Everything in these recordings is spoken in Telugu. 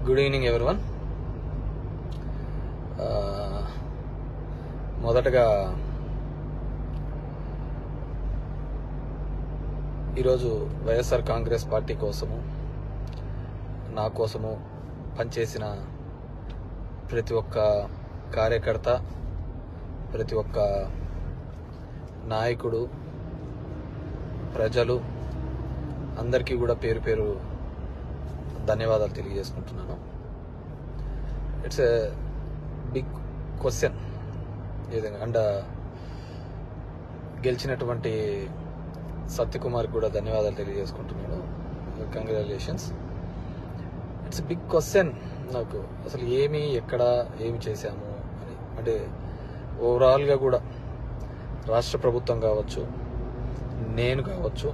Good evening everyone. మొదటగా ఈరోజు వైఎస్ఆర్ కాంగ్రెస్ పార్టీ కోసము, నా కోసము పనిచేసిన ప్రతి ఒక్క కార్యకర్త, ప్రతి ఒక్క నాయకుడు, ప్రజలు అందరికీ కూడా పేరు పేరు ధన్యవాదాలు తెలియజేసుకుంటున్నాను. It's a big question. And గెలిచినటువంటి సత్యకుమార్ కూడా ధన్యవాదాలు తెలియజేసుకుంటున్నాను. కంగ్రాచులేషన్స్. ఇట్స్ బిగ్ క్వశ్చన్ నాకు, అసలు ఎక్కడ ఏమి చేశాము అని. అంటే ఓవరాల్గా కూడా రాష్ట్ర ప్రభుత్వం కావచ్చు, నేను కావచ్చు,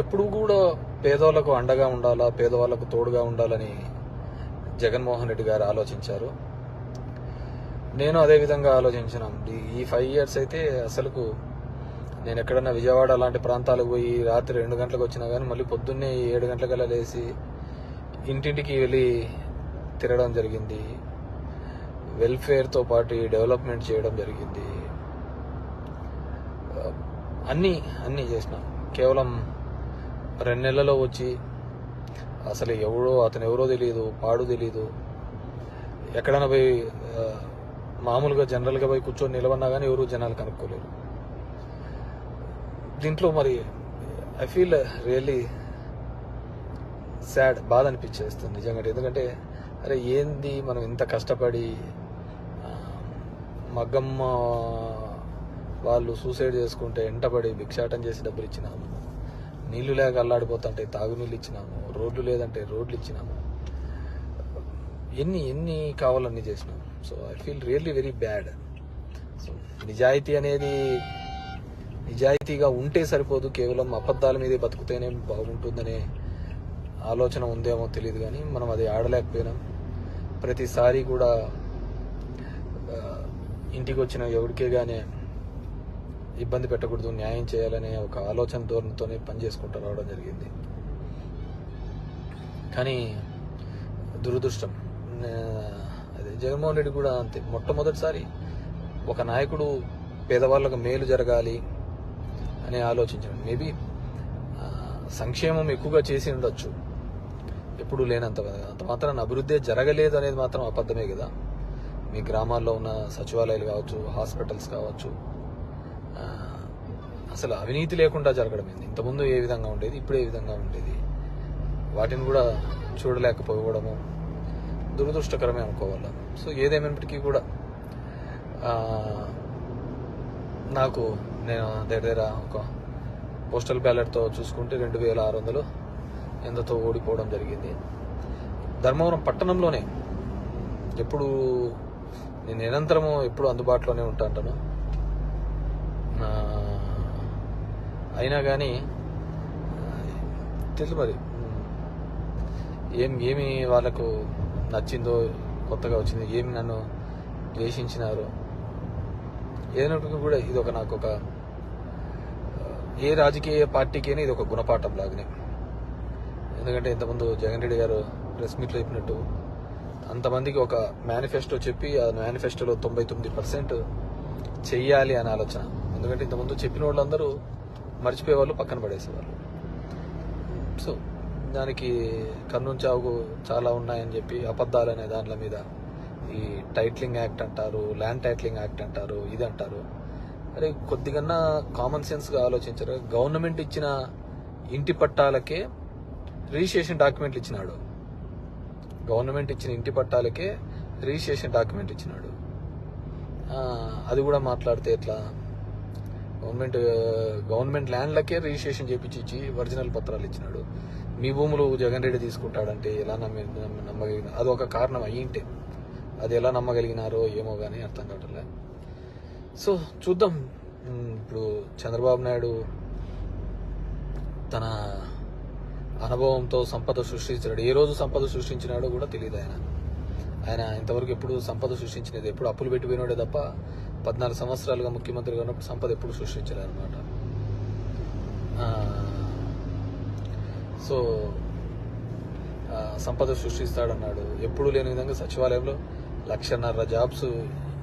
ఎప్పుడు కూడా పేదవాళ్ళకు అండగా ఉండాలా, పేదవాళ్ళకు తోడుగా ఉండాలని జగన్మోహన్ రెడ్డి గారు ఆలోచించారు. నేను అదే విధంగా ఆలోచించినాం. ఈ 5 years అయితే అసలుకు నేను ఎక్కడన్నా విజయవాడ అలాంటి ప్రాంతాలకు పోయి రాత్రి 2 గంటలకు వచ్చినా కానీ మళ్ళీ పొద్దున్నే 7 గంటలకల్లా లేచి ఇంటింటికి వెళ్ళి తిరగడం జరిగింది. వెల్ఫేర్తో పాటు డెవలప్మెంట్ చేయడం జరిగింది. అన్నీ చేసినాం. కేవలం 2 నెలల్లో వచ్చి అసలు అతను ఎవరో తెలియదు, పాడు తెలియదు. ఎక్కడైనా పోయి మామూలుగా జనరల్గా పోయి కూర్చొని నిలబడినా కానీ ఎవరు జనాలు కనుక్కోలేరు. దీంట్లో మరి ఐ ఫీల్ రియల్లీ సాడ్, బాధ అనిపించేస్తుంది నిజంగా. ఎందుకంటే అరే ఏంది మనం ఇంత కష్టపడి, మగ్గమ్మ వాళ్ళు సూసైడ్ చేసుకుంటే ఎంటబడి భిక్షాటం చేసి డబ్బులు ఇచ్చినాము, నీళ్లు లేక అల్లాడిపోతుంటే తాగునీళ్ళు ఇచ్చినాము, రోడ్లు లేదంటే రోడ్లు ఇచ్చినాము, ఎన్ని కావాలన్నీ చేసినాము. So I feel really very bad. So నిజాయితీగా ఉంటే సరిపోదు, కేవలం అబద్ధాల మీదే బతుకుతేనే బాగుంటుందనే ఆలోచన ఉందేమో తెలియదు. కానీ మనం అది ఆడలేకపోయినాం. ప్రతిసారి కూడా ఇంటికి వచ్చిన ఎవరికే కానీ ఇబ్బంది పెట్టకూడదు, న్యాయం చేయాలనే ఒక ఆలోచన ధోరణితోనే పనిచేసుకుంటూ రావడం జరిగింది. కానీ దురదృష్టం, అదే జగన్మోహన్ రెడ్డి కూడా అంతే. మొట్టమొదటిసారి ఒక నాయకుడు పేదవాళ్ళకు మేలు జరగాలి అని ఆలోచించాడు. మేబీ సంక్షేమం ఎక్కువగా చేసి ఉండొచ్చు, ఎప్పుడు లేనంత అంత మాత్రం అభివృద్ధి జరగలేదు అనేది మాత్రం అబద్ధమే కదా. మీ గ్రామాల్లో ఉన్న సచివాలయాలు కావచ్చు, హాస్పిటల్స్ కావచ్చు, అసలు అవినీతి లేకుండా జరగడం ఏంది? ఇంతకుముందు ఏ విధంగా ఉండేది, ఇప్పుడు ఏ విధంగా ఉండేది, వాటిని కూడా చూడలేకపోవడము దురదృష్టకరమే అనుకోవాలి. సో ఏదేమైనప్పటికీ కూడా నేను దగ్గర ఒక పోస్టల్ బ్యాలెట్తో చూసుకుంటే 2600 ఎంతతో ఓడిపోవడం జరిగింది. ధర్మవరం పట్టణంలోనే ఎప్పుడు నేను నిరంతరము ఎప్పుడు అందుబాటులోనే ఉంటాను. అయినా కానీ తెలుసు మరి ఏమి వాళ్ళకు నచ్చిందో, కొత్తగా వచ్చింది, ఏమి నన్ను ద్వేషించినారో, ఏదైనప్పటికీ కూడా ఇది నాకు ఒక ఏ రాజకీయ పార్టీకైనా ఇది ఒక గుణపాఠం లాగానే. ఎందుకంటే ఇంతకుముందు జగన్ రెడ్డి గారు ప్రెస్ మీట్లో చెప్పినట్టు అంతమందికి ఒక మేనిఫెస్టో చెప్పి ఆ మేనిఫెస్టోలో 99% చెయ్యాలి అనే ఆలోచన. ఎందుకంటే ఇంతకుముందు చెప్పిన వాళ్ళందరూ మర్చిపోయేవాళ్ళు, పక్కన పడేసేవాళ్ళు. సో దానికి కర్నూలు చావుకు చాలా ఉన్నాయని చెప్పి అబద్ధాలు అనే దాంట్ల మీద ఈ టైటిలింగ్ యాక్ట్ అంటారు, ల్యాండ్ టైటిలింగ్ యాక్ట్ అంటారు, ఇది అంటారు. అరే కొద్దిగన్నా కామన్ సెన్స్గా ఆలోచించారు. గవర్నమెంట్ ఇచ్చిన ఇంటి పట్టాలకే రిజిస్ట్రేషన్ డాక్యుమెంట్లు ఇచ్చినాడు. గవర్నమెంట్ ఇచ్చిన ఇంటి పట్టాలకే రిజిస్ట్రేషన్ డాక్యుమెంట్ ఇచ్చినాడు. అది కూడా మాట్లాడితే ఎట్లా? గవర్నమెంట్ ల్యాండ్లకే రిజిస్ట్రేషన్ చేయించి ఒరిజినల్ పత్రాలు ఇచ్చినాడు. మీ భూములు జగన్ రెడ్డి తీసుకుంటాడంటే ఎలా నమ్మగలిగిన? అది ఒక కారణం అయ్యింటే అది ఎలా నమ్మగలిగినారో ఏమో కానీ అర్థం కావట్లే. సో చూద్దాం. ఇప్పుడు చంద్రబాబు నాయుడు తన అనుభవంతో సంపద సృష్టించాడు. ఏ రోజు సంపద సృష్టించినాడో కూడా తెలియదు. ఆయన ఇంతవరకు ఎప్పుడు సంపద సృష్టించినది, ఎప్పుడు అప్పులు పెట్టిపోయినాడే తప్ప 14 సంవత్సరాలుగా ముఖ్యమంత్రిగా ఉన్నప్పుడు సంపద ఎప్పుడు సృష్టించలేదన్నమాట. సో సంపద సృష్టిస్తాడన్నాడు. ఎప్పుడూ లేని విధంగా సచివాలయంలో 1,50,000 జాబ్స్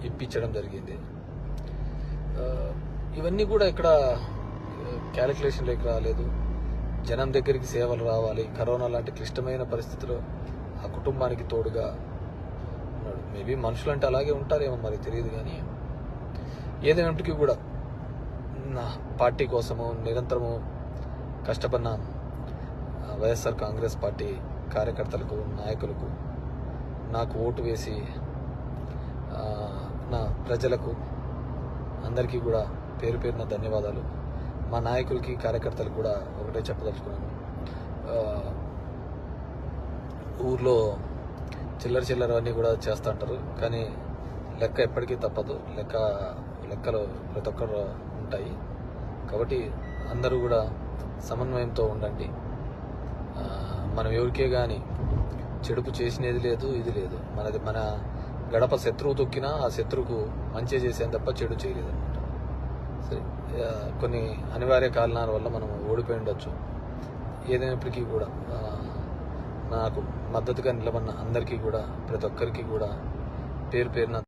ఇప్పించడం జరిగింది. ఇవన్నీ కూడా ఇక్కడ క్యాలిక్యులేషన్లోకి రాలేదు. జనం దగ్గరికి సేవలు రావాలి. కరోనా లాంటి క్లిష్టమైన పరిస్థితిలో ఆ కుటుంబానికి తోడుగా ఉన్నాడు. మేబీ మనుషులు అంటే అలాగే ఉంటారేమో మరి తెలియదు. కానీ ఏదైనప్పటికీ కూడా నా పార్టీ కోసము నిరంతరము కష్టపడిన వైఎస్ఆర్ కాంగ్రెస్ పార్టీ కార్యకర్తలకు, నాయకులకు, నాకు ఓటు వేసి నా ప్రజలకు అందరికీ కూడా పేరు పేరున ధన్యవాదాలు. మా నాయకులకి, కార్యకర్తలకు కూడా ఒకటే చెప్పదలుచుకున్నాను. ఊర్లో చిల్లర అన్నీ కూడా చేస్తూ ఉంటారు. కానీ లెక్క ఎప్పటికీ తప్పదు. లెక్కలు ప్రతి ఒక్కరు ఉంటాయి. కాబట్టి అందరూ కూడా సమన్వయంతో ఉండండి. మనం ఎవరికే కానీ చెడుపు చేసినది లేదు, ఇది లేదు. మన గడప శత్రువు తొక్కినా ఆ శత్రువుకు మంచి చేసేది తప్ప చెడు చేయలేదు అనమాట. సరే, కొన్ని అనివార్య కారణాల వల్ల మనం ఓడిపోయి ఉండొచ్చు. ఏదైనప్పటికీ కూడా నాకు మద్దతుగా నిలబడిన అందరికీ కూడా, ప్రతి ఒక్కరికి కూడా పేరు పేరున